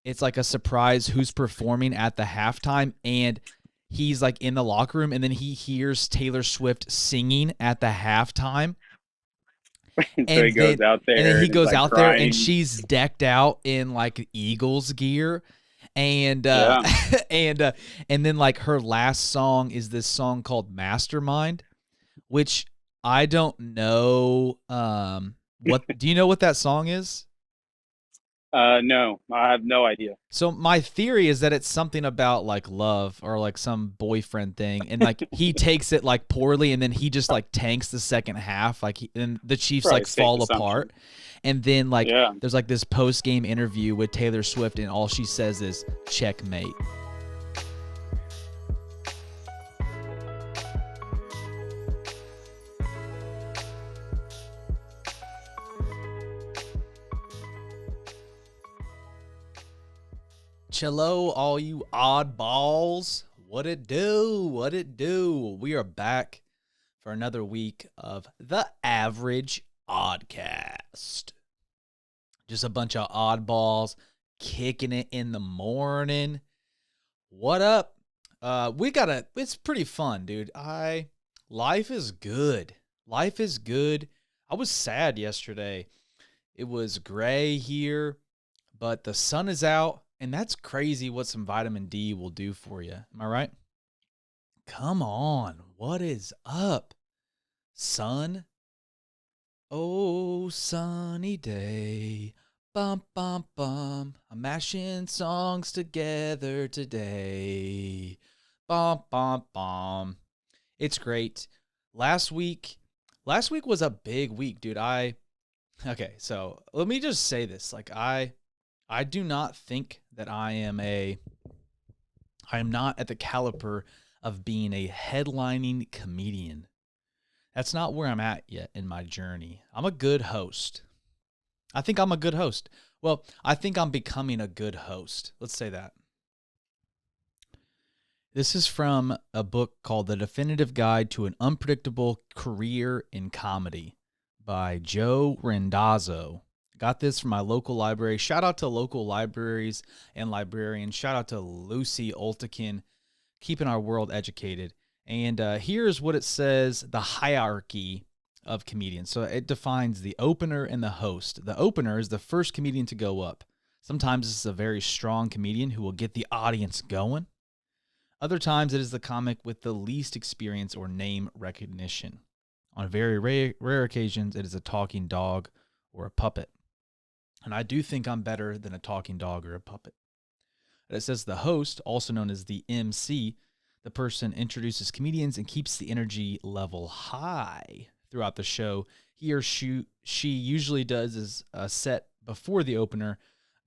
it's like a surprise who's performing at the halftime, and he's like in the locker room, and then he hears Taylor Swift singing at the halftime, So he and goes then out and then there he and is goes like out there and crying. she's decked out in like Eagles gear, and Yeah. and then like her last song is this song called Mastermind, which I don't know. What do you know what that song is? No, I have no idea. So my theory is that it's something about like love or like some boyfriend thing, and like he takes it like poorly, and then he just like tanks the second half, like and the Chiefs Probably like a safe fall assumption. apart, and then like Yeah. there's like this post game interview with Taylor Swift, and all she says is checkmate. Cello, all you oddballs. What it do? What it do? We are back for another week of the Average Oddcast. Just a bunch of oddballs kicking it in the morning. What up? It's pretty fun, dude. Life is good. Life is good. I was sad yesterday. It was gray here, but the sun is out, and that's crazy what some vitamin D will do for you. Am I right? Come on. What is up, sun? Oh, sunny day. Bum, bum, bum. I'm mashing songs together today. Bum, bum, bum. It's great. Last week, last week was a big week, dude. Okay, so let me just say this. Like I do not think that I am not at the caliber of being a headlining comedian. That's not where I'm at yet in my journey. I'm a good host. I think I'm a good host. Well, I think I'm becoming a good host. Let's say that. This is from a book called The Definitive Guide to an Unpredictable Career in Comedy by Joe Randazzo. Got this from my local library. Shout out to local libraries and librarians. Shout out to Lucy Oltekin, keeping our world educated. And here's what it says, the hierarchy of comedians. So it defines the opener and the host. The opener is the first comedian to go up. Sometimes it's a very strong comedian who will get the audience going. Other times it is the comic with the least experience or name recognition. On very rare occasions, it is a talking dog or a puppet. And I do think I'm better than a talking dog or a puppet. It says the host, also known as the MC, the person introduces comedians and keeps the energy level high throughout the show. He or she usually does a set before the opener,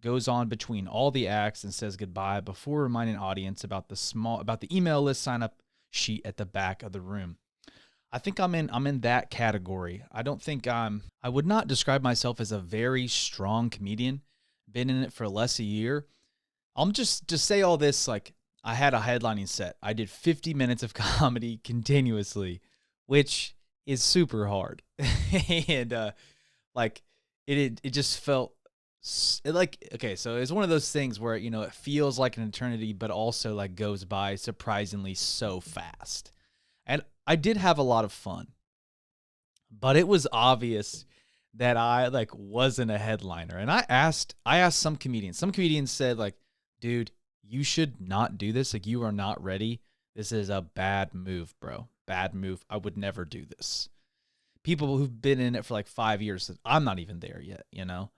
goes on between all the acts and says goodbye before reminding audience about the email list sign up sheet at the back of the room. I think I'm in that category. I would not describe myself as a very strong comedian. Been in it for less a year. I'll just say all this, like I had a headlining set. I did 50 minutes of comedy continuously, which is super hard. And like it just felt like, okay, so it's one of those things where, it feels like an eternity, but also like goes by surprisingly so fast. And I did have a lot of fun, but it was obvious that I like wasn't a headliner. And I asked some comedians. Some comedians said like, dude, you should not do this. Like, you are not ready. This is a bad move, bro. Bad move. I would never do this. People who've been in it for like 5 years said, I'm not even there yet, You know.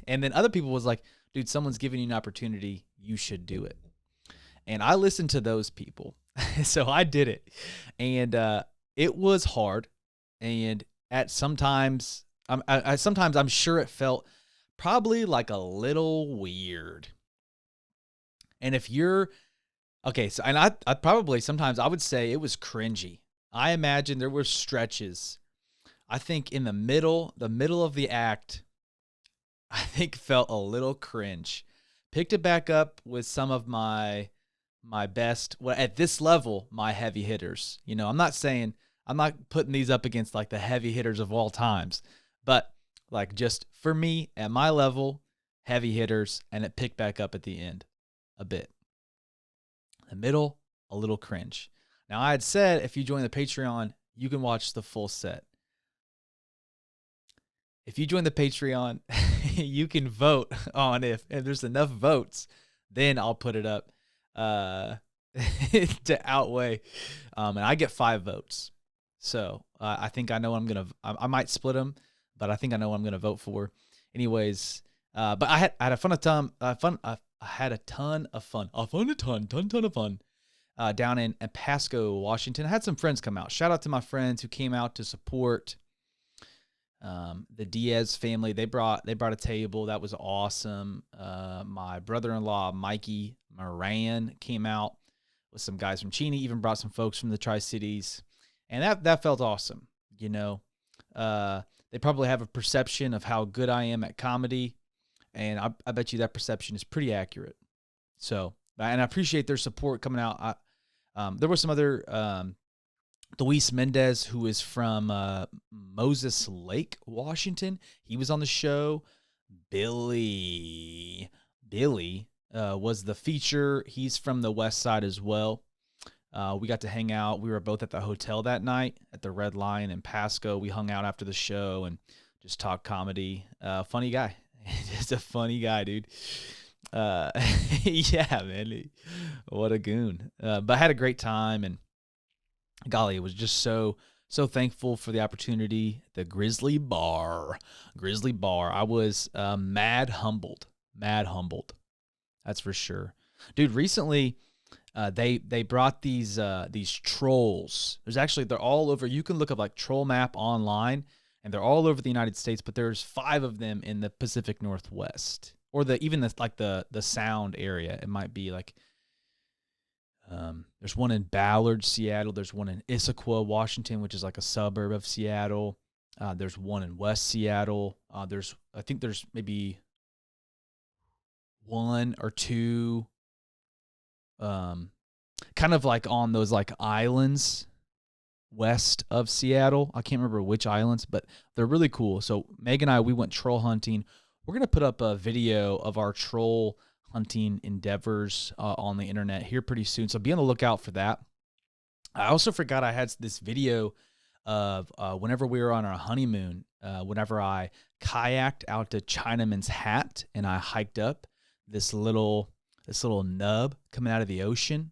And then other people was like, dude, someone's giving you an opportunity. You should do it. And I listened to those people. So I did it. And it was hard. And at sometimes I'm sure it felt probably like a little weird. And if you're okay, so and I probably sometimes I would say it was cringy. I imagine there were stretches. I think in the middle of the act, I think felt a little cringe. Picked it back up with some of my best, well, at this level, my heavy hitters. I'm not putting these up against like the heavy hitters of all times, but like just for me at my level, heavy hitters, and it picked back up at the end a bit. The middle, a little cringe. Now, I had said if you join the Patreon, you can watch the full set. If you join the Patreon, you can vote on if there's enough votes, then I'll put it up to outweigh. And I get 5 votes. So I think I know what I'm going to – I might split them, but I think I know what I'm going to vote for. Anyways, but I had a ton of fun down in Pasco, Washington. I had some friends come out. Shout out to my friends who came out to support the Diaz family. They brought a table. That was awesome. My brother-in-law, Mikey Moran, came out with some guys from Cheney, even brought some folks from the Tri-Cities. And that felt awesome. You know, they probably have a perception of how good I am at comedy. And I bet you that perception is pretty accurate. So, and I appreciate their support coming out. There was some other, Luis Mendez, who is from Moses Lake, Washington. He was on the show. Billy was the feature. He's from the West Side as well. We got to hang out. We were both at the hotel that night at the Red Lion in Pasco. We hung out after the show and just talked comedy. Funny guy. Just a funny guy, dude. Yeah, man. What a goon. But I had a great time, and golly, it was just so thankful for the opportunity. The Grizzly Bar. I was mad humbled. That's for sure. Dude, recently they brought these trolls. They're all over. You can look up like troll map online, and they're all over the United States, but there's 5 of them in the Pacific Northwest, or the Sound area. It might be like there's one in Ballard, Seattle. There's one in Issaquah, Washington, which is like a suburb of Seattle. There's one in West Seattle. I think there's maybe 1 or 2 kind of like on those like islands west of Seattle. I can't remember which islands, but they're really cool. So Meg and I, we went troll hunting. We're going to put up a video of our troll hunting endeavors on the internet here pretty soon. So be on the lookout for that. I also forgot I had this video of whenever we were on our honeymoon, whenever I kayaked out to Chinaman's Hat and I hiked up this little nub coming out of the ocean.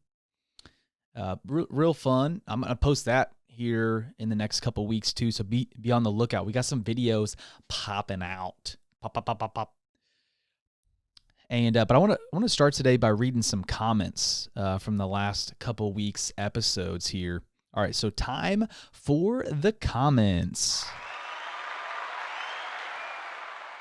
Real fun. I'm going to post that here in the next couple weeks too. So be on the lookout. We got some videos popping out. Pop. And but I want to start today by reading some comments from the last couple weeks episodes here. All right, so time for the comments.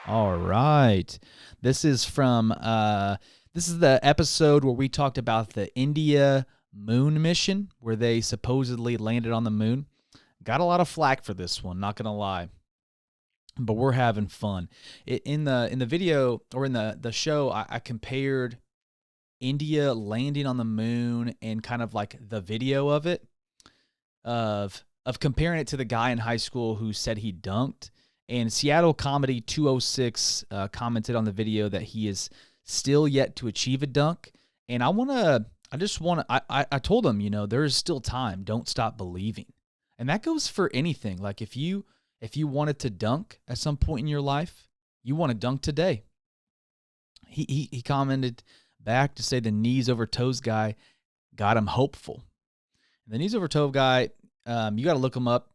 All right, this is the episode where we talked about the India moon mission, where they supposedly landed on the moon. Got a lot of flack for this one, not gonna lie. But we're having fun. In the video, or in the show, I compared India landing on the moon and kind of like the video of it, of comparing it to the guy in high school who said he dunked. And Seattle Comedy 206 commented on the video that he is still yet to achieve a dunk. And I told him, there is still time. Don't stop believing. And that goes for anything. Like if you wanted to dunk at some point in your life, you want to dunk today. He commented back to say the knees over toes guy got him hopeful. The knees over toe guy, you got to look him up.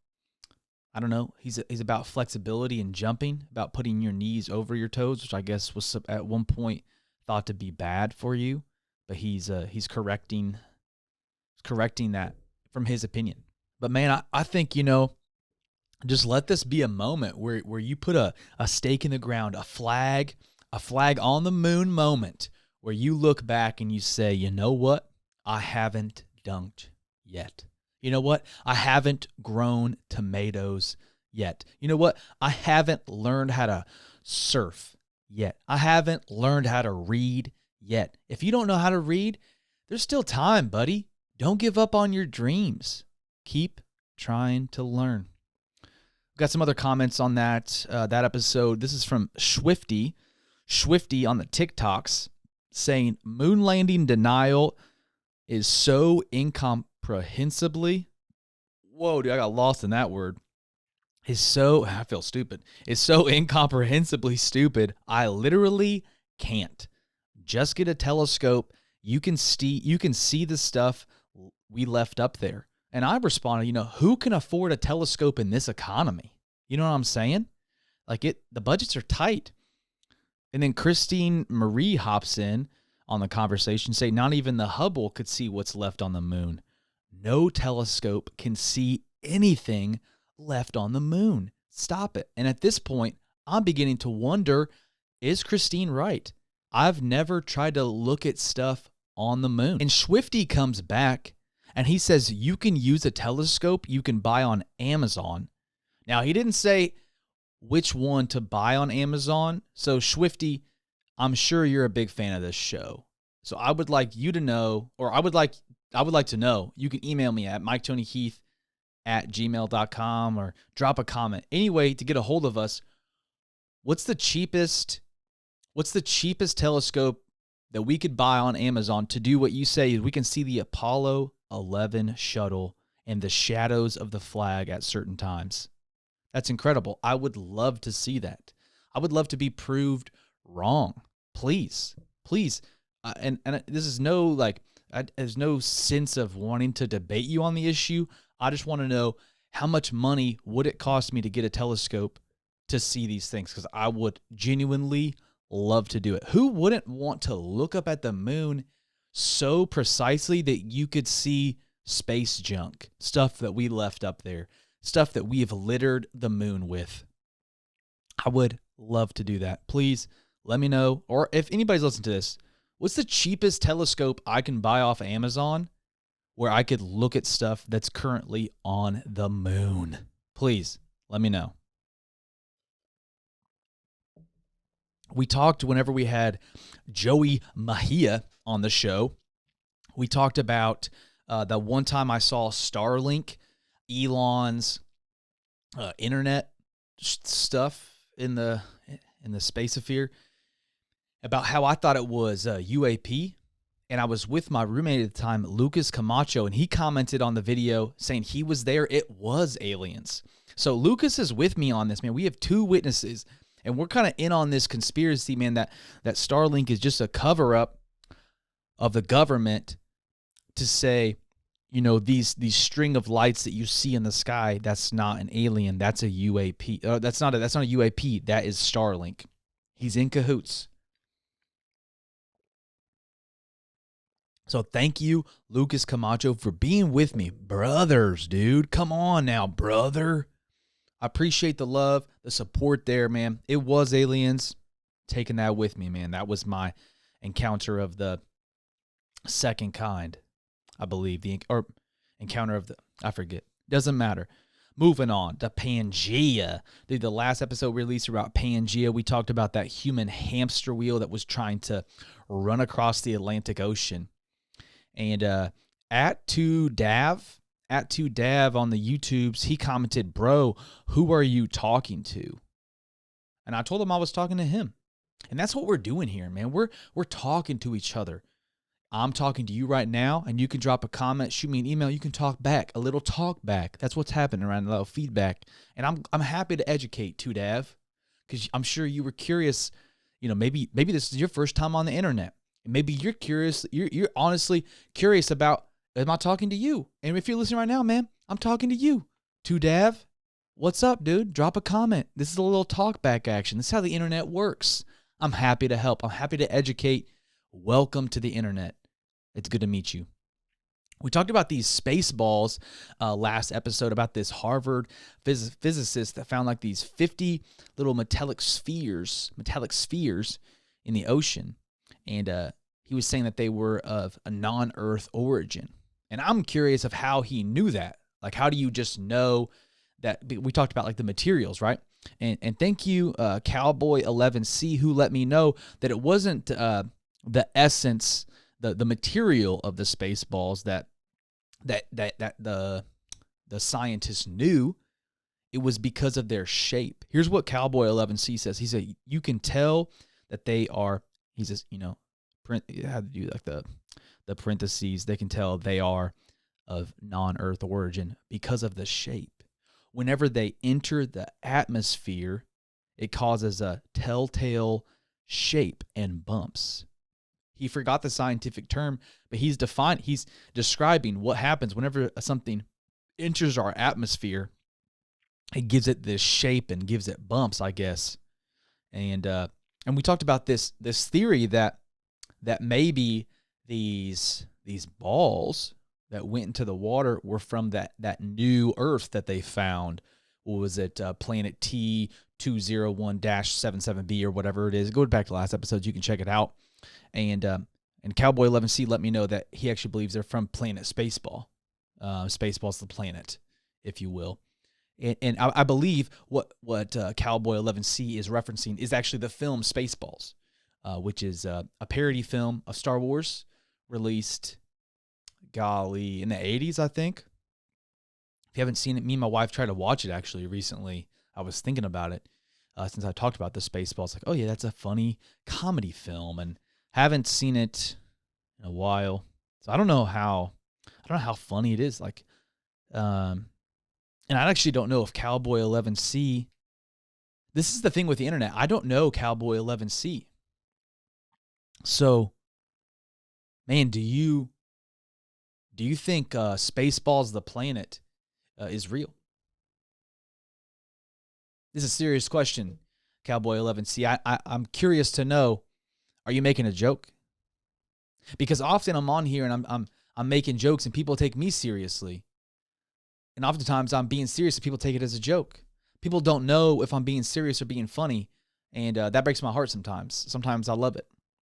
I don't know. He's about flexibility and jumping, about putting your knees over your toes, which I guess was at one point thought to be bad for you, but he's correcting that from his opinion. But man, I think, just let this be a moment where you put a stake in the ground, a flag on the moon moment, where you look back and you say, you know what? I haven't dunked yet. You know what? I haven't grown tomatoes yet. You know what? I haven't learned how to surf yet. I haven't learned how to read yet. If you don't know how to read, there's still time, buddy. Don't give up on your dreams. Keep trying to learn. Got some other comments on that episode. This is from Swifty. Swifty on the TikToks saying moon landing denial is so incomprehensibly. Whoa, dude, I got lost in that word. I feel stupid. It's so incomprehensibly stupid. I literally can't. Just get a telescope. You can see the stuff we left up there. And I responded, who can afford a telescope in this economy? You know what I'm saying? The budgets are tight. And then Christine Marie hops in on the conversation, say not even the Hubble could see what's left on the moon. No telescope can see anything left on the moon. Stop it. And at this point, I'm beginning to wonder, is Christine right? I've never tried to look at stuff on the moon. And Swifty comes back and he says you can use a telescope you can buy on Amazon. Now, he didn't say which one to buy on Amazon. So Swifty, I'm sure you're a big fan of this show. So I would like you to know, or I would like to know, you can email me at miketonyheath@gmail.com or drop a comment. Anyway, to get a hold of us, what's the cheapest telescope that we could buy on Amazon to do what you say is we can see the Apollo 11 shuttle and the shadows of the flag at certain times? That's incredible. I would love to see that. I would love to be proved wrong. Please. And this is there's no sense of wanting to debate you on the issue. I just want to know how much money would it cost me to get a telescope to see these things, because I would genuinely love to do it. Who wouldn't want to look up at the moon so precisely that you could see space junk, stuff that we left up there, stuff that we have littered the moon with? I would love to do that. Please let me know. Or if anybody's listening to this, what's the cheapest telescope I can buy off Amazon where I could look at stuff that's currently on the moon? Please let me know. We talked whenever we had Joey Mejia on the show. We talked about that one time I saw Starlink, Elon's internet stuff in the spacosphere, about how I thought it was UAP. And I was with my roommate at the time, Lucas Camacho, and he commented on the video saying he was there. It was aliens. So Lucas is with me on this, man. We have two witnesses, and we're kind of in on this conspiracy, man, that Starlink is just a cover-up of the government to say, these string of lights that you see in the sky, that's not an alien, that's a UAP. That's not a UAP, that is Starlink. He's in cahoots. So thank you, Lucas Camacho, for being with me. Brothers, dude. Come on now, brother. I appreciate the love, the support there, man. It was aliens. Taking that with me, man. That was my encounter of the second kind, I believe. Or encounter of I forget. Doesn't matter. Moving on to Pangea. Dude, the last episode we released about Pangea, we talked about that human hamster wheel that was trying to run across the Atlantic Ocean. And @2dav on the YouTubes, he commented, "Bro, who are you talking to?" And I told him I was talking to him. And that's what we're doing here, man. We're talking to each other. I'm talking to you right now, and you can drop a comment, shoot me an email, you can talk back, a little talk back. That's what's happening around, a little feedback. And I'm happy to educate, 2Dav, because I'm sure you were curious. Maybe this is your first time on the internet. Maybe you're curious. You're honestly curious about, am I talking to you? And if you're listening right now, man, I'm talking to you. 2Dav, what's up, dude? Drop a comment. This is a little talk back action. This is how the internet works. I'm happy to help. I'm happy to educate. Welcome to the internet. It's good to meet you. We talked about these space balls last episode, about this Harvard physicist that found like these 50 little metallic spheres in the ocean. And he was saying that they were of a non-Earth origin. And I'm curious of how he knew that. Like, how do you just know that? We talked about like the materials, right? And thank you, Cowboy11C, who let me know that it wasn't the essence, the material of the space balls that the scientists knew. It was because of their shape. Here's what Cowboy11C says. He said, you can tell that they are. He's just, had to do like the parentheses. They can tell they are of non-Earth origin because of the shape. Whenever they enter the atmosphere, it causes a telltale shape and bumps. He forgot the scientific term, but he's describing what happens whenever something enters our atmosphere. It gives it this shape and gives it bumps, I guess. And we talked about this theory that maybe these balls that went into the water were from that new Earth that they found. What was it? Planet T201-77B or whatever it is. Go back to last episodes. You can check it out. And Cowboy 11C let me know that he actually believes they're from planet Spaceball. Spaceball's the planet, if you will. And I believe what Cowboy 11C is referencing is actually the film Spaceballs, which is a parody film of Star Wars released, in the 80s, I think. If you haven't seen it, me and my wife tried to watch it actually recently. I was thinking about it since I talked about the Spaceballs. Like, oh yeah, that's a funny comedy film, and haven't seen it in a while. So I don't know how funny it is. Like, and I actually don't know if Cowboy 11C. This is the thing with the internet. I don't know Cowboy 11C. So, man, do you think Spaceballs the planet is real? This is a serious question, Cowboy 11C. I'm curious to know, are you making a joke? Because often I'm on here and I'm making jokes and people take me seriously. And oftentimes I'm being serious and people take it as a joke. People don't know if I'm being serious or being funny, and that breaks my heart sometimes. Sometimes I love it.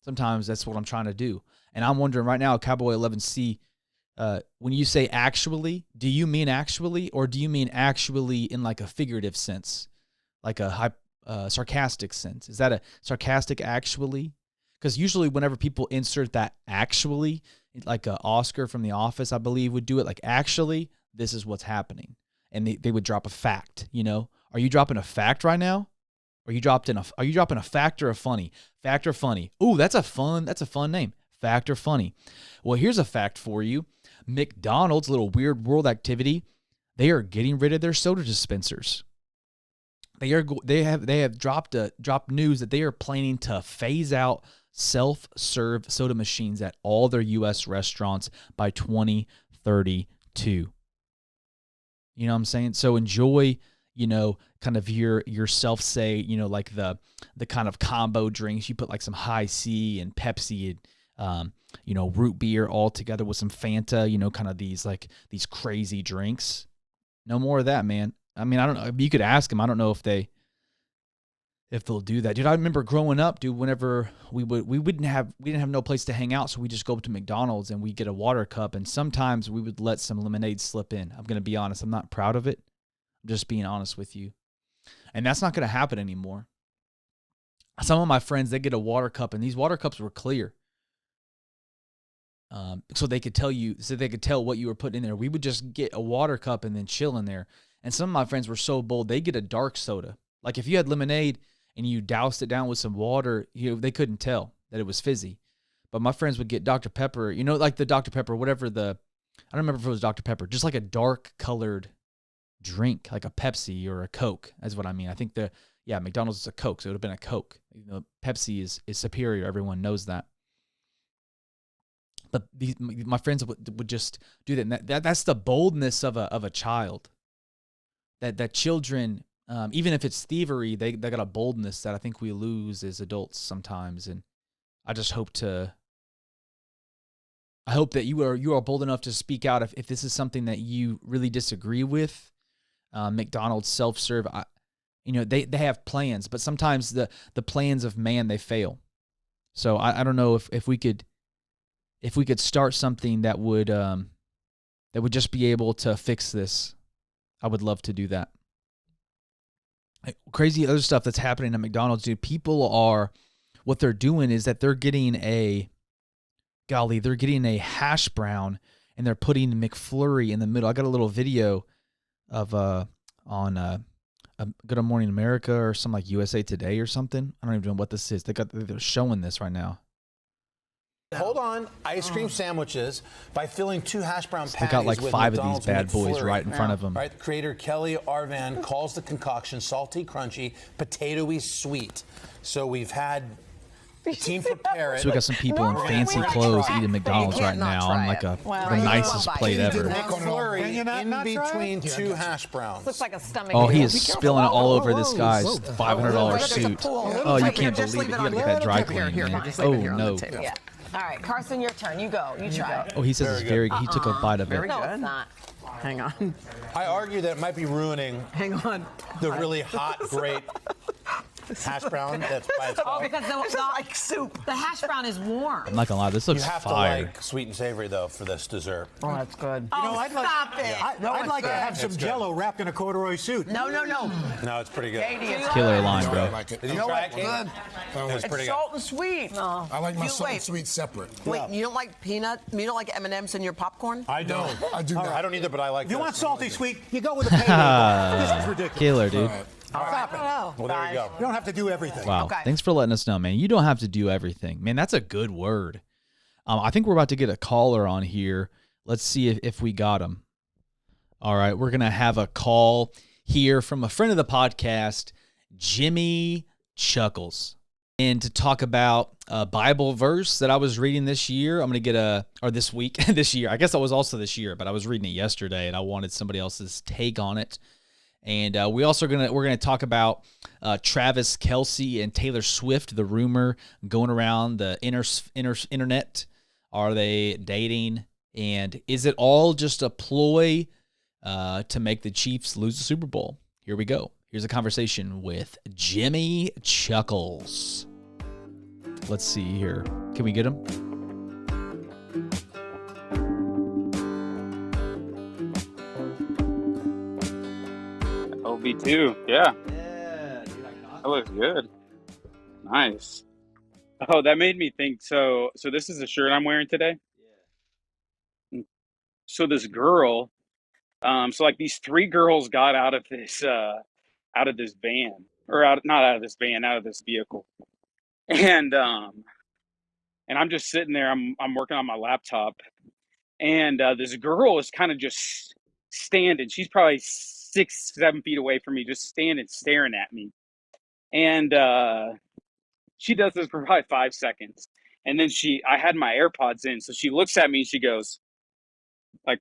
Sometimes that's what I'm trying to do. And I'm wondering right now, Cowboy 11C, when you say actually, do you mean actually, or do you mean actually in like a figurative sense, like a sarcastic sense? Is that a sarcastic actually? Because usually whenever people insert that actually, like Oscar from The Office, I believe, would do it like, actually, this is what's happening. And they would drop a fact, Are you dropping a fact right now? Are you dropping a fact or a funny? Fact or funny? Ooh, that's a fun name. Fact or funny? Well, here's a fact for you. McDonald's, little weird world activity, they are getting rid of their soda dispensers. They have dropped news that they are planning to phase out self-serve soda machines at all their U.S. restaurants by 2032. You know what I'm saying? So enjoy, kind of your self-say, like the kind of combo drinks. You put like some High C and Pepsi and, root beer all together with some Fanta, kind of these crazy drinks. No more of that, man. I mean, I don't know. You could ask them. I don't know if they'll do that. Dude, I remember growing up, dude, whenever we didn't have no place to hang out, so we just go up to McDonald's and we get a water cup, and sometimes we would let some lemonade slip in. I'm going to be honest. I'm not proud of it. I'm just being honest with you. And that's not going to happen anymore. Some of my friends, they get a water cup, and these water cups were clear. So they could tell what you were putting in there. We would just get a water cup and then chill in there. And some of my friends were so bold, they get a dark soda. Like if you had lemonade and you doused it down with some water, they couldn't tell that it was fizzy. But my friends would get Dr. Pepper, like the Dr. Pepper, I don't remember if it was Dr. Pepper, just like a dark colored drink, like a Pepsi or a Coke. That's what I mean. I think McDonald's is a Coke, so it would have been a Coke. Pepsi is superior. Everyone knows that. But my friends would just do that. And that's the boldness of a child. That children, even if it's thievery, they got a boldness that I think we lose as adults sometimes. And I just hope that you are bold enough to speak out if this is something that you really disagree with. McDonald's self-serve, they have plans, but sometimes the plans of man, they fail. So I don't know if we could start something that would just be able to fix this. I would love to do that. Crazy other stuff that's happening at McDonald's, dude. What they're doing is that they're getting a hash brown and they're putting McFlurry in the middle. I got a little video of on Good Morning America or some like USA Today or something. I don't even know what this is. They're showing this right now. Hold on, ice cream sandwiches by filling 2 hash brown patties. They got like with 5 McDonald's of these bad boys McFlurry. right in front of them. Right, creator Kelly Arvan calls the concoction salty, crunchy, potatoey, sweet. So we've had team prepare it. So we got some people in fancy clothes eating McDonald's right now on like the nicest plate ever. McFlurry in between 2 hash browns. Looks like a stomach. Oh, he is spilling it all over this guy's $500 suit. Oh, you can't believe it. You gotta get that dry clean, man. Oh, no. Yeah. All right, Carson, your turn. You go. You try. Oh, he says it's very good. He took a bite of it. No, it's not. Hang on. I argue that it might be ruining the really hot, great hash brown that's by itself. Oh, because the like soup. The hash brown is warm. I'm not gonna lie, this You looks have fire. to like sweet and savory, though, for this dessert. Oh, that's good. Oh, stop it. I'd like to have some Jell-O wrapped in a corduroy suit. No. No, it's pretty good. Killer line, bro. Did you try it, Katie? It's pretty good. Salt and sweet. No. I like my You- salt and wait. sweet separate. Wait, you don't like peanut? You don't like M&Ms in your popcorn? I don't. I do not. I don't either, but I like If you this. want salty sweet, you go with a payday. This is ridiculous. Killer, dude. Stop it. Well, there you go. You don't have to do everything. Wow. Okay. Thanks for letting us know, man. You don't have to do everything. Man, that's a good word. I think we're about to get a caller on here. Let's see if we got him. All right. We're going to have a call here from a friend of the podcast, Jimmy Chuckles. And to talk about a Bible verse that I was reading this year, I'm going to get this week, this year. I guess I was also this year, but I was reading it yesterday and I wanted somebody else's take on it. And we're gonna talk about Travis Kelce and Taylor Swift, the rumor going around the internet. Are they dating? And is it all just a ploy to make the Chiefs lose the Super Bowl? Here we go. Here's a conversation with Jimmy Chuckles. Let's see here. Can we get him? LB2, yeah. Yeah, dude, That looks good. Nice. Oh, that made me think. So this is the shirt I'm wearing today. So this girl, so like these 3 girls got out of this van, or not out of this van, out of this vehicle, and I'm just sitting there. I'm working on my laptop, and this girl is kind of just standing. She's probably 6-7 feet away from me, just standing, staring at me, and she does this for probably 5 seconds, and then I had my AirPods in, so she looks at me and she goes,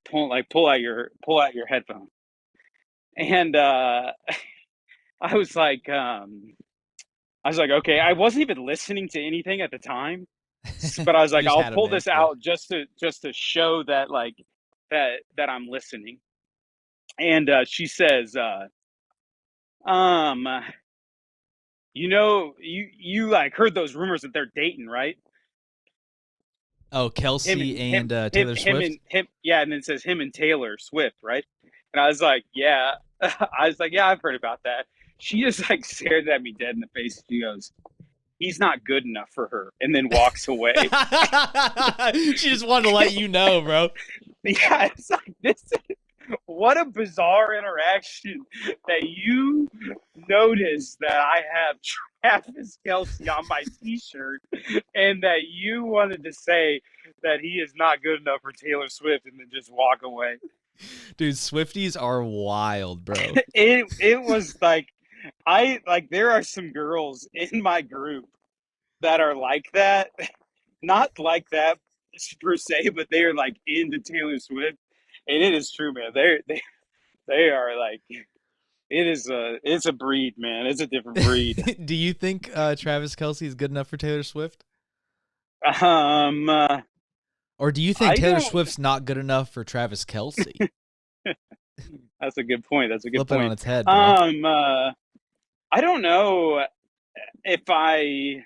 pull out your headphone, and I was like, okay, I wasn't even listening to anything at the time, but I was like, You just I'll had 'em pull in, this yeah. out just to show that that I'm listening, and she says, you like heard those rumors that they're dating, right? Oh, Kelce and Taylor Swift. And then it says him and Taylor Swift, right? And I was like, yeah. Yeah, I've heard about that. She just like stared at me dead in the face. She goes, he's not good enough for her, and then walks away. She just wanted to let you know, bro. Yeah, it's like what a bizarre interaction that you notice that I have Travis Kelce on my t-shirt and that you wanted to say that he is not good enough for Taylor Swift and then just walk away. Dude, Swifties are wild, bro. It was like there are some girls in my group that are like that. Not like that per se, but they are like into Taylor Swift. And it is true, man. They are like, it's a breed, man. It's a different breed. Do you think Travis Kelce is good enough for Taylor Swift? Or do you think I Taylor don't- Swift's not good enough for Travis Kelce? That's a good point. That's a good Flip it point. on its head, bro. I don't know if I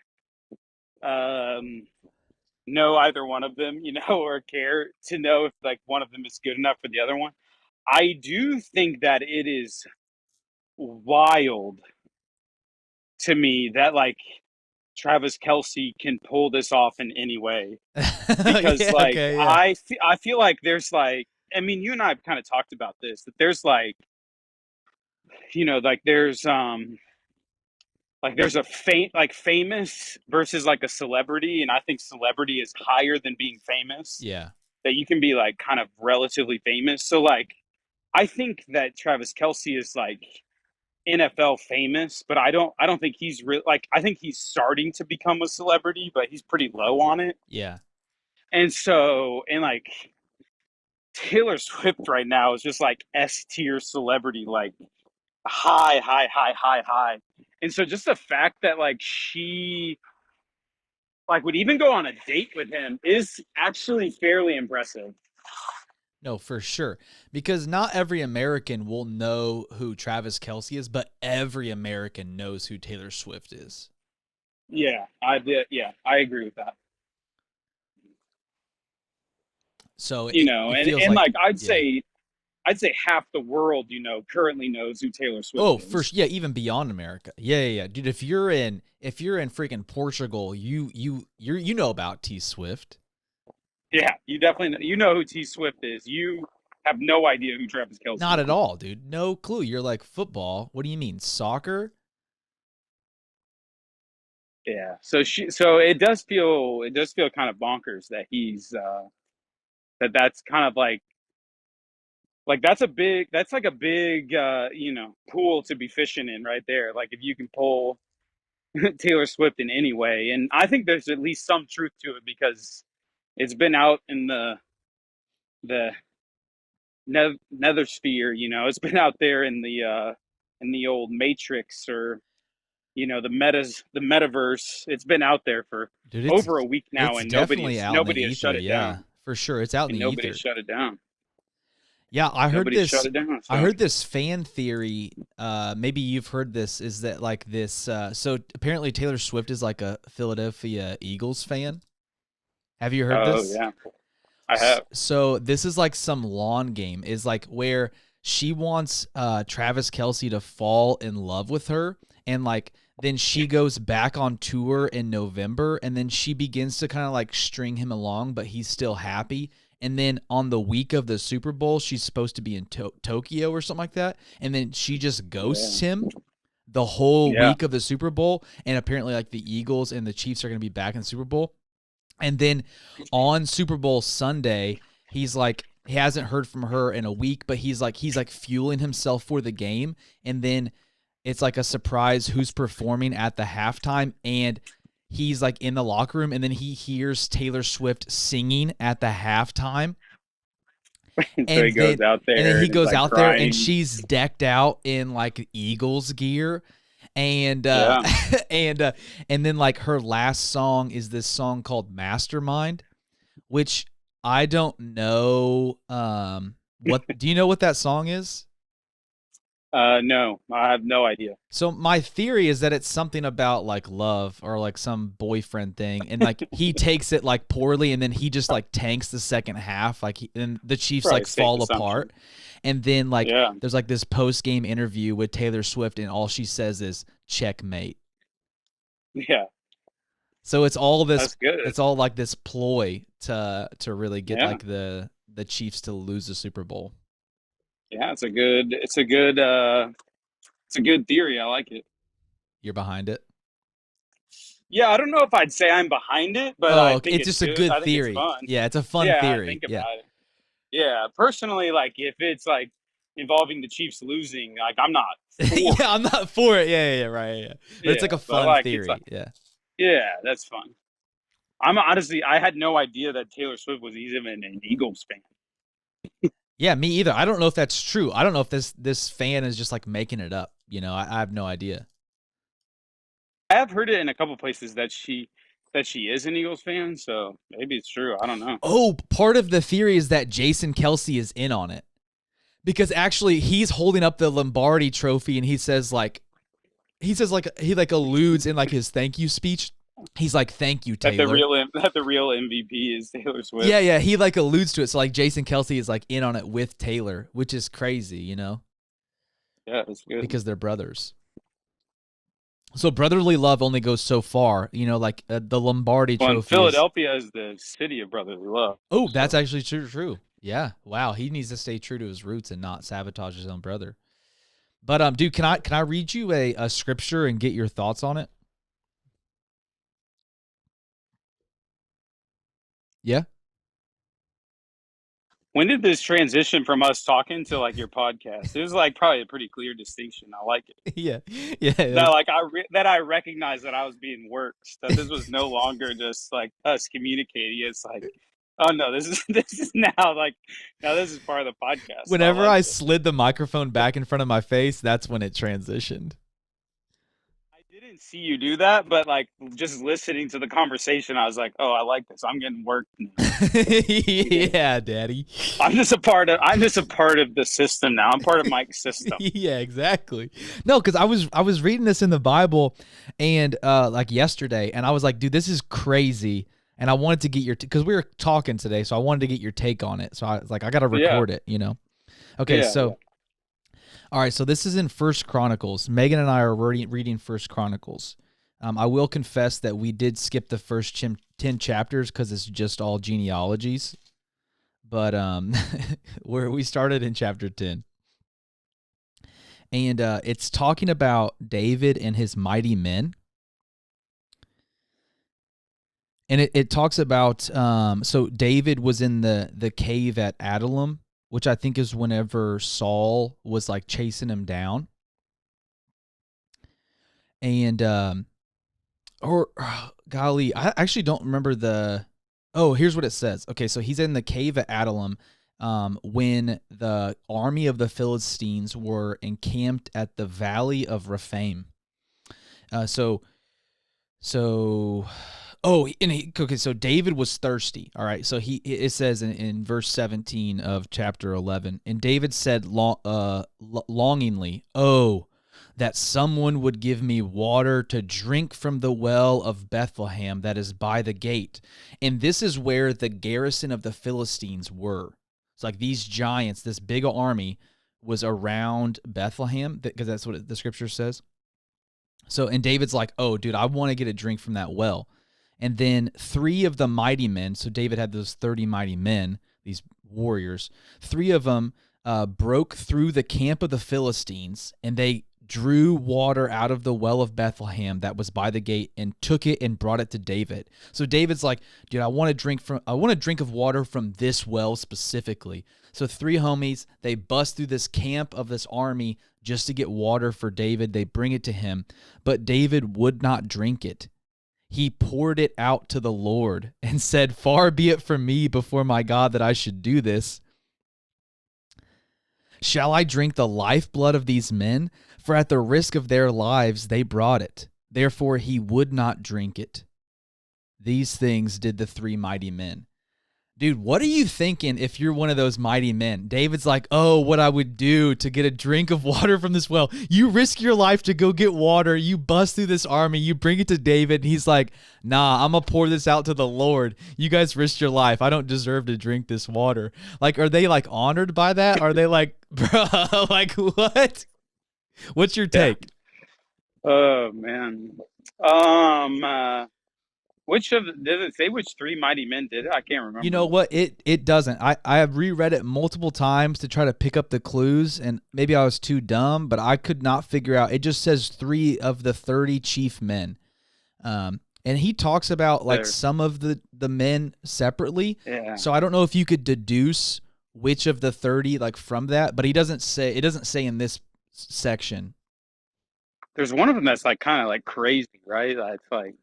know either one of them, or care to know if like one of them is good enough for the other one. I do think that it is wild to me that like Travis Kelce can pull this off in any way, because Yeah, like okay, yeah. I feel like there's like, I mean, you and I have kind of talked about this, that there's like like there's a famous versus like a celebrity, and I think celebrity is higher than being famous. Yeah. That you can be like kind of relatively famous. So like I think that Travis Kelce is like NFL famous, but I don't think he's really like I think he's starting to become a celebrity, but he's pretty low on it. Yeah. And like Taylor Swift right now is just like S tier celebrity, like high, high, high, high, high. And so just the fact that like she like would even go on a date with him is actually fairly impressive. No, for sure. Because not every American will know who Travis Kelce is, but every American knows who Taylor Swift is. Yeah, I did. Yeah, I agree with that. So And feels like I'd yeah. say half the world, currently knows who Taylor Swift Oh, is. yeah, even beyond America. Yeah. Dude, if you're in freaking Portugal, you know about T Swift. Yeah, you definitely know who T Swift is. You have no idea who Travis Kelce Not is. at all, dude. No clue. You're like, football? What do you mean? Soccer? Yeah. So it does feel kind of bonkers that he's that's kind of like that's like a big pool to be fishing in right there. Like if you can pull Taylor Swift in any way. And I think there's at least some truth to it because it's been out in the nether sphere, it's been out there in the old Matrix or the metaverse. It's been out there for Dude, over a week now, it's and definitely out in the nobody has shut ether. it Yeah, down. for sure. It's out in And the nobody ether. shut it down. Yeah, I heard Nobody this. shut it down. I So. heard this fan theory. Maybe you've heard this. Is that like this? So apparently Taylor Swift is like a Philadelphia Eagles fan. Have you heard Oh this? yeah, I have. So this is like some lawn game. Is like where she wants Travis Kelce to fall in love with her, and like then she goes back on tour in November, and then she begins to kind of like string him along, but he's still happy. And then on the week of the Super Bowl, she's supposed to be in Tokyo or something like that, and then she just ghosts him the whole week of the Super Bowl. And apparently, like the Eagles and the Chiefs are going to be back in the Super Bowl. And then on Super Bowl Sunday, he's like, he hasn't heard from her in a week, but he's like fueling himself for the game. And then it's like a surprise who's performing at the halftime. And he's like in the locker room, and then he hears Taylor Swift singing at the halftime. And so he goes out there. And then he goes like out crying. there, and she's decked out in like Eagles gear. And and then like her last song is this song called Mastermind, which I don't know. What do you know what that song is? No, I have no idea. So my theory is that it's something about like love or like some boyfriend thing, and like he takes it like poorly, and then he just like tanks the second half, and the Chiefs Probably like safe fall assumption. apart, and then like Yeah. there's like this post game interview with Taylor Swift, and all she says is checkmate. Yeah, So it's all this. that's good. It's all like this ploy to really get Yeah. like the Chiefs to lose the Super Bowl. Yeah, it's a good theory. I like it. You're behind it. Yeah, I don't know if I'd say I'm behind it, but I think it's just a good I think theory. It's fun. Yeah, it's a fun Yeah, theory. I think Yeah. about it. Yeah, personally, like if it's like involving the Chiefs losing, like I'm not. Yeah, I'm not for it. Yeah, right. Yeah. But it's like a but, fun like, theory. it's like- Yeah. Yeah, that's fun. I had no idea that Taylor Swift was even an Eagles fan. Yeah, me either. I don't know if that's true. I don't know if this fan is just like making it up. I have no idea. I have heard it in a couple places that she is an Eagles fan, so maybe it's true. I don't know. Oh, part of the theory is that Jason Kelce is in on it. Because actually he's holding up the Lombardi trophy, and he alludes in like his thank you speech. He's like, "Thank you, Taylor." That the real MVP is Taylor Swift. Yeah, he like alludes to it. So like Jason Kelce is like in on it with Taylor, which is crazy, Yeah, it's good. because they're brothers. So brotherly love only goes so far, like the Lombardi Well, trophy. and Philadelphia is the city of brotherly love. Oh, that's actually true. Yeah. Wow. He needs to stay true to his roots and not sabotage his own brother. But dude, can I read you a scripture and get your thoughts on it? Yeah. When did this transition from us talking to like your podcast? It was like probably a pretty clear distinction. I like it. Yeah. Yeah. That like I recognized that I was being worked. That this was no longer just like us communicating. It's like, oh no, this is now like now this is part of the podcast. Whenever I I like it. slid the microphone back in front of my face, that's when it transitioned. I didn't see you do that, but like just listening to the conversation, I was like, oh, I like this. I'm getting worked now. Yeah, daddy. I'm just a part of the system now. I'm part of Mike's system. Yeah, exactly. No, because I was reading this in the Bible and like yesterday, and I was like, dude, this is crazy. And I wanted to get your because we were talking today, so I wanted to get your take on it. So I was like, I gotta record it, you know. Okay, so all right, so this is in First Chronicles. Megan and I are reading First Chronicles. I will confess that we did skip the first 10 chapters because it's just all genealogies. But where we started in chapter 10. And it's talking about David and his mighty men. And it talks about, so David was in the cave at Adullam, which I think is whenever Saul was like chasing him down. And, golly, I actually don't remember here's what it says. Okay, so he's in the cave at Adullam when the army of the Philistines were encamped at the valley of Rephaim. So David was thirsty. All right. So it says in verse 17 of chapter 11, and David said longingly, "Oh, that someone would give me water to drink from the well of Bethlehem that is by the gate." And this is where the garrison of the Philistines were. It's like these giants, this big army was around Bethlehem, because that's what the scripture says. So, and David's like, "Oh, dude, I want to get a drink from that well." And then 3 of the mighty men, so David had those 30 mighty men, these warriors, 3 of them broke through the camp of the Philistines, and they drew water out of the well of Bethlehem that was by the gate and took it and brought it to David. So David's like, dude, I want to drink of water from this well specifically. So 3 homies, they bust through this camp of this army just to get water for David. They bring it to him, but David would not drink it. He poured it out to the Lord and said, "Far be it from me before my God that I should do this. Shall I drink the lifeblood of these men? For at the risk of their lives they brought it. Therefore he would not drink it." These things did the 3 mighty men. Dude, what are you thinking if you're one of those mighty men? David's like, "Oh, what I would do to get a drink of water from this well." You risk your life to go get water. You bust through this army. You bring it to David. And he's like, "Nah, I'm going to pour this out to the Lord. You guys risked your life. I don't deserve to drink this water." Like, are they like honored by that? Are they like, bro, like what? What's your take? Oh man. Did it say which 3 mighty men did it? I can't remember. You know what? It doesn't. I have reread it multiple times to try to pick up the clues, and maybe I was too dumb, but I could not figure out. It just says 3 of the 30 chief men. And he talks about like some of the men separately. Yeah. So I don't know if you could deduce which of the 30 like from that, but it doesn't say in this section. There's one of them that's like kind of like crazy, right? It's like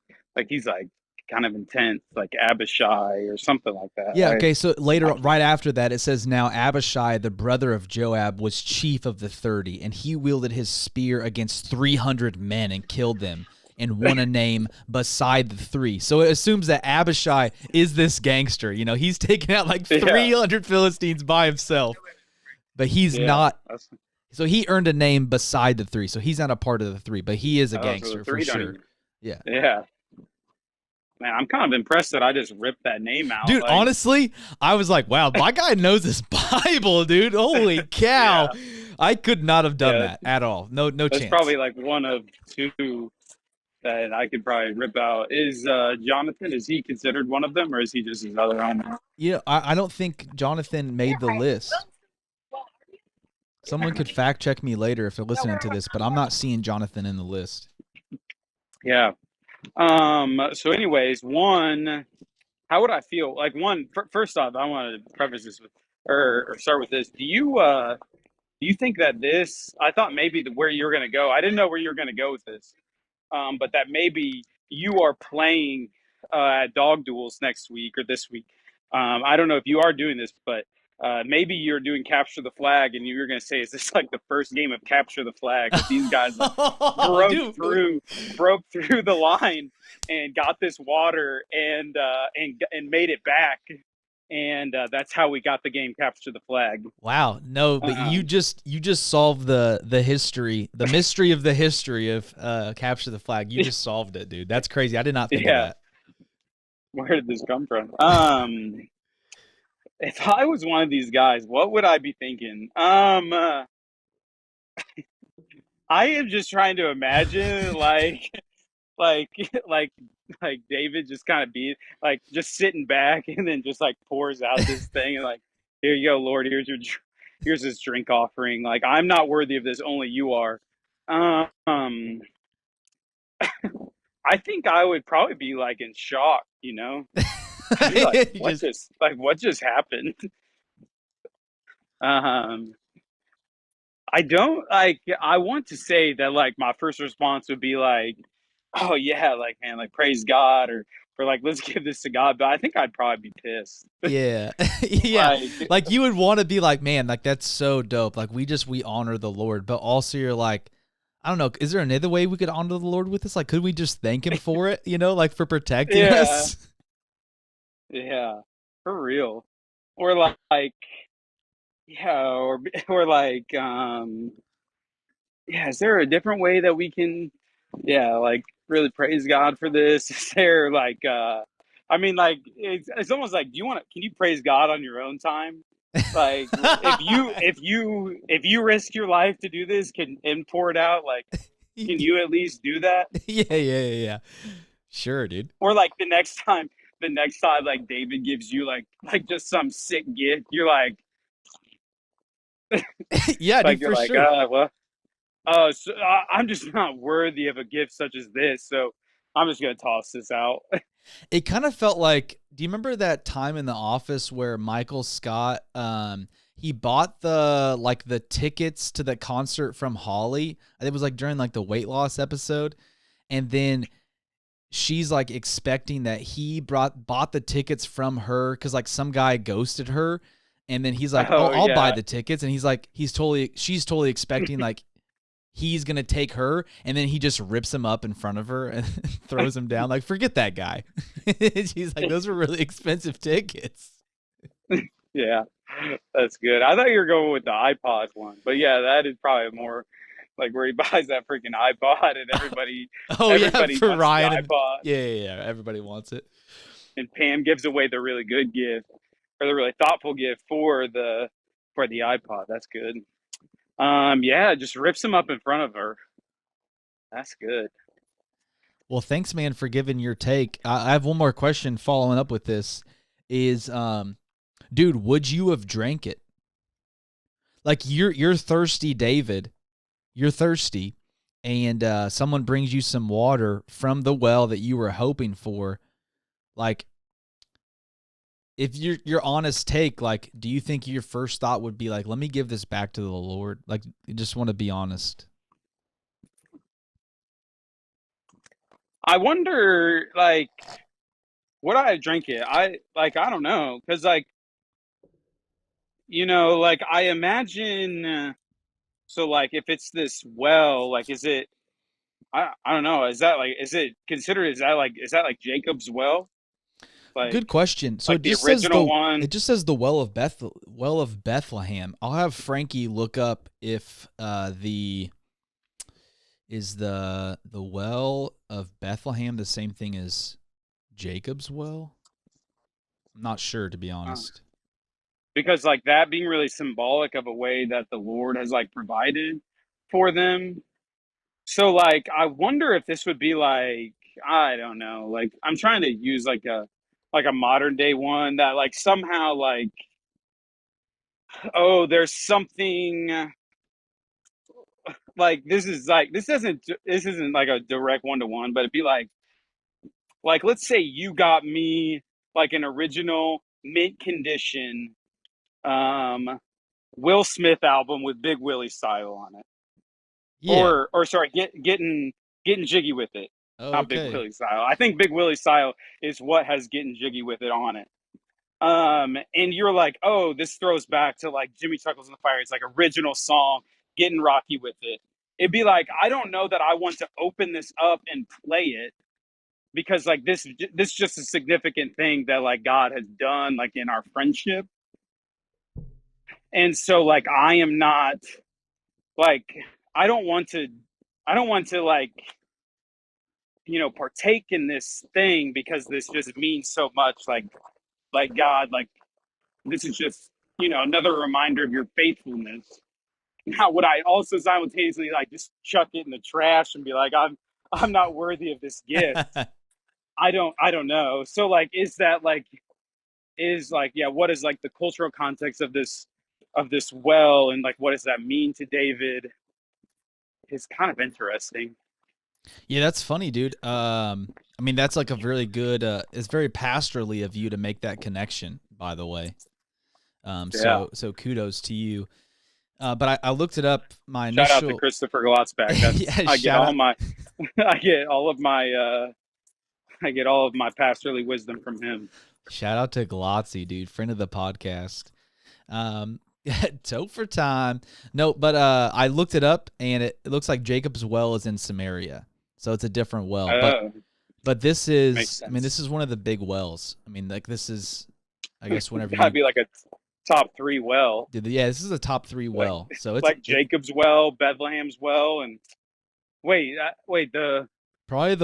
he's like kind of intense, like Abishai or something like that. Yeah, right? okay, so later, right after that, it says, "Now Abishai, the brother of Joab, was chief of the 30, and he wielded his spear against 300 men and killed them, and won a name beside the 3. So it assumes that Abishai is this gangster. You know, he's taking out like 300 Philistines by himself, but he's not. So he earned a name beside the 3, so he's not a part of the 3, but he is a gangster for sure. Yeah. Yeah. Man, I'm kind of impressed that I just ripped that name out. Dude, honestly, I was like, wow, my guy knows his Bible, dude. Holy cow. Yeah. I could not have done that at all. No chance. That's probably like one of 2 that I could probably rip out. Is Jonathan, is he considered one of them, or is he just another homie? Yeah, I don't think Jonathan made the list. Someone could fact check me later if they're listening to this, but I'm not seeing Jonathan in the list. Yeah. So anyways, one, how would I feel? Like first off, I want to preface this with, or start with this. Do you think that I thought maybe where you're going to go, I didn't know where you were going to go with this, but that maybe you are playing at dog duels next week or this week. I don't know if you are doing this, but maybe you're doing capture the flag, and you're going to say, is this like the first game of capture the flag? That these guys like, broke through the line and got this water and made it back. And that's how we got the game capture the flag. Wow, no, but you just solved the history, the mystery of the history of capture the flag. You just solved it, dude. That's crazy. I did not think of that. Where did this come from? If I was one of these guys, what would I be thinking? I am just trying to imagine like David just kind of just sitting back and then just like pours out this thing and like, here you go, Lord, here's this drink offering. Like, I'm not worthy of this, only you are. I think I would probably be like in shock, you know? Like, what just happened? I don't like. I want to say that like my first response would be like, "Oh yeah, like man, like praise God," or like let's give this to God. But I think I'd probably be pissed. Yeah, yeah. Like you would want to be like, man, like that's so dope. Like we honor the Lord, but also you're like, I don't know. Is there another way we could honor the Lord with this? Like, could we just thank Him for it? You know, like for protecting us. Yeah, for real. Or like, yeah, or like, yeah. Is there a different way that we can, yeah, like really praise God for this? Is there like, I mean, like it's almost like, can you praise God on your own time? Like if you risk your life to do this, and pour it out, like, can you at least do that? Yeah. Sure, dude. Or like the next time like David gives you like just some sick gift, you're like, yeah, like dude, you're for like, sure. well, so I'm just not worthy of a gift such as this, so I'm just gonna toss this out. It kind of felt like, do you remember that time in The Office where Michael Scott, he bought the tickets to the concert from Holly? It was like during like the weight loss episode, and then she's like expecting that he bought the tickets from her because like some guy ghosted her, and then he's like, I'll buy the tickets, and she's totally expecting like he's gonna take her, and then he just rips him up in front of her and throws him down. Like, forget that guy. She's like, those were really expensive tickets. Yeah, that's good. I thought you were going with the iPod one, but yeah, that is probably more like where he buys that freaking iPod and everybody. Everybody for wants Ryan. the iPod. Yeah. Everybody wants it. And Pam gives away the really good gift or the really thoughtful gift for the iPod. That's good. Yeah, just rips him up in front of her. That's good. Well, thanks, man, for giving your take. I have one more question following up with this. Is dude, would you have drank it? Like you're thirsty, David. You're thirsty, and someone brings you some water from the well that you were hoping for. Like, if your honest take, like, do you think your first thought would be like, let me give this back to the Lord? Like, you just want to be honest. I wonder, like, would I drink it? I don't know, because like, like I imagine. So like, if it's this well, like, is it? I don't know. Is it considered? Is that like Jacob's well? Like, good question. So like it just the original says one. It just says the well of Bethlehem. I'll have Frankie look up if the well of Bethlehem the same thing as Jacob's well. I'm not sure, to be honest. Because like that being really symbolic of a way that the Lord has like provided for them. So like I wonder if this would be like, I don't know, like I'm trying to use like a modern day one that like somehow like, oh, there's something this isn't like a direct one-to-one, but it'd be like let's say you got me like an original mint condition Will Smith album with Big Willie style on it. Yeah. Or sorry, getting jiggy with it. Not Big Okay. Willie style. I think Big Willie style is what has getting jiggy with it on it. And you're like, oh, this throws back to like Jimmy Chuckles in the Fire. It's like original song, getting rocky with it. It'd be like, I don't know that I want to open this up and play it because like this just a significant thing that like God has done like in our friendship. And so like I am not like I don't want to like partake in this thing because this just means so much like God, like this is just another reminder of your faithfulness. Now would I also simultaneously like just chuck it in the trash and be like I'm not worthy of this gift? I don't know. So like what is like the cultural context of this well, and like what does that mean to David is kind of interesting. Yeah, that's funny, dude. I mean, that's like a really good. It's very pastorally of you to make that connection. By the way, so kudos to you. But I looked it up. My Shout initial out to Christopher Glotzback. I get all of my pastorly wisdom from him. Shout out to Glotzy, dude, friend of the podcast. Tote for time. No, but I looked it up, and it looks like Jacob's well is in Samaria, so it's a different well. But this is, I mean, this is one of the big wells. I mean, like this is, I guess whenever Gotta be like a top 3 well. Yeah, this is a top 3 well. So it's like Jacob's well, Bethlehem's well, and the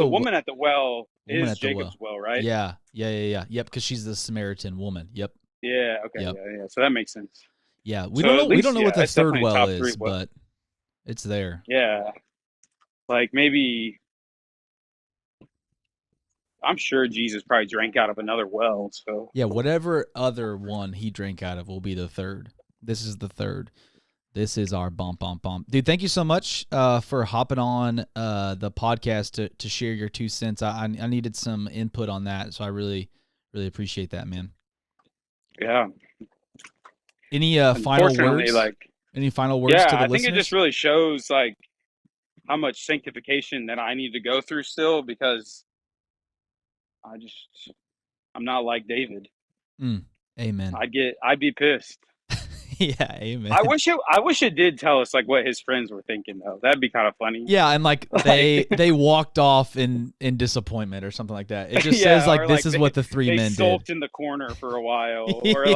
woman at the well is Jacob's well, right? Yeah. Yep, because she's the Samaritan woman. Yep. Yeah. Okay. Yep. Yeah. So that makes sense. Yeah, we don't know what the third well is, but it's there. Yeah, like maybe I'm sure Jesus probably drank out of another well. So yeah, whatever other one he drank out of will be the third. This is the third. This is our bump. Dude, thank you so much for hopping on the podcast to share your 2 cents. I needed some input on that, so I really, really appreciate that, man. Yeah. Any final words? Any final words to the listeners? I think it just really shows like how much sanctification that I need to go through still, because I'm not like David. Amen. I'd be pissed. Yeah, amen. I wish it did tell us like what his friends were thinking though. That'd be kind of funny. Yeah, and like they walked off in disappointment or something like that. It just says like this is what the 3 men did. They sulked in the corner for a while, or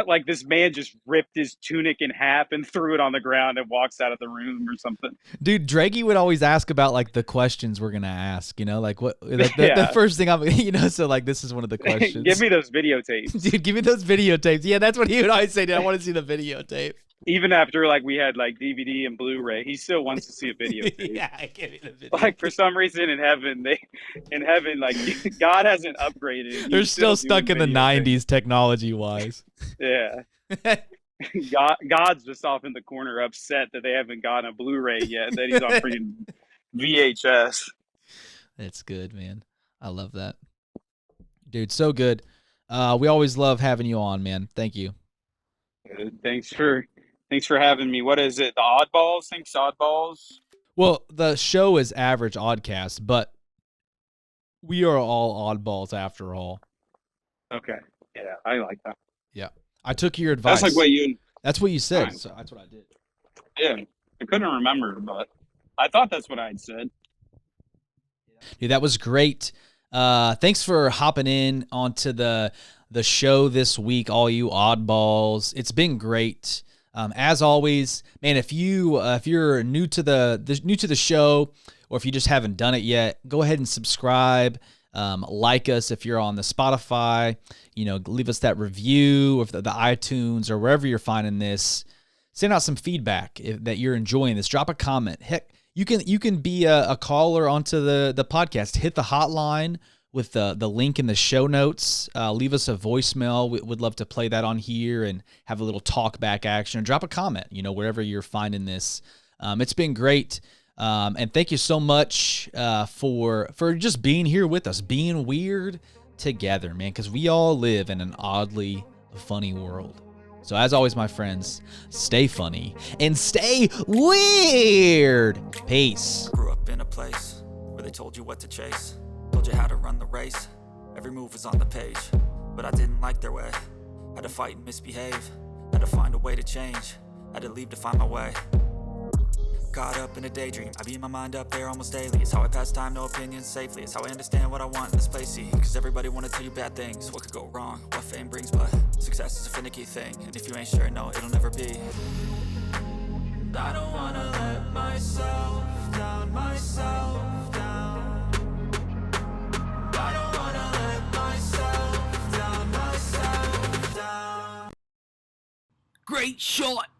like this man just ripped his tunic in half and threw it on the ground and walks out of the room or something. Dude, Dreggy would always ask about like the questions we're gonna ask, like what the first thing I'm so like this is one of the questions. Give me those videotapes. Dude, give me those videotapes. Yeah, that's what he would always say. Dude, I want to see the videotape. Even after like we had like DVD and Blu-ray, he still wants to see a videotape. Yeah, give me the video. Like for some reason in heaven like God hasn't upgraded. They're still stuck in the 90s technology wise. Yeah. God's just off in the corner upset that they haven't gotten a Blu-ray yet, that he's on freaking VHS. That's good, man. I love that. Dude, so good. We always love having you on, man. Thank you. Thanks for having me. What is it? The Oddballs? Thanks, Oddballs. Well, the show is average Oddcast, but we are all oddballs after all. Okay. Yeah, I like that. Yeah. I took your advice. That's like that's what you said. Right. So that's what I did. Yeah. I couldn't remember, but I thought that's what I'd said. Dude, that was great. Thanks for hopping in onto the show this week, all you oddballs. It's been great. As always, man, if you're new to the show, or if you just haven't done it yet, go ahead and subscribe. Like us if you're on the Spotify, leave us that review, or the iTunes, or wherever you're finding this. Send out some feedback that you're enjoying this. Drop a comment. Heck, you can be a caller onto the podcast. Hit the hotline with the link in the show notes. Leave us a voicemail. We would love to play that on here and have a little talk back action. Or drop a comment, wherever you're finding this. It's been great. And thank you so much for just being here with us, being weird together, man, because we all live in an oddly funny world. So as always, my friends, stay funny and stay weird. Peace. Grew up in a place where they told you what to chase, told you how to run the race. Every move was on the page, but I didn't like their way. Had to fight and misbehave, had to find a way to change, had to leave to find my way. Caught up in a daydream, I beat my mind up there almost daily. It's how I pass time, no opinions safely. It's how I understand what I want in this place, see. Cause everybody wanna tell you bad things, what could go wrong, what fame brings. But success is a finicky thing, and if you ain't sure, no, it'll never be. I don't wanna let myself down, myself down. I don't wanna let myself down, myself down. Great shot!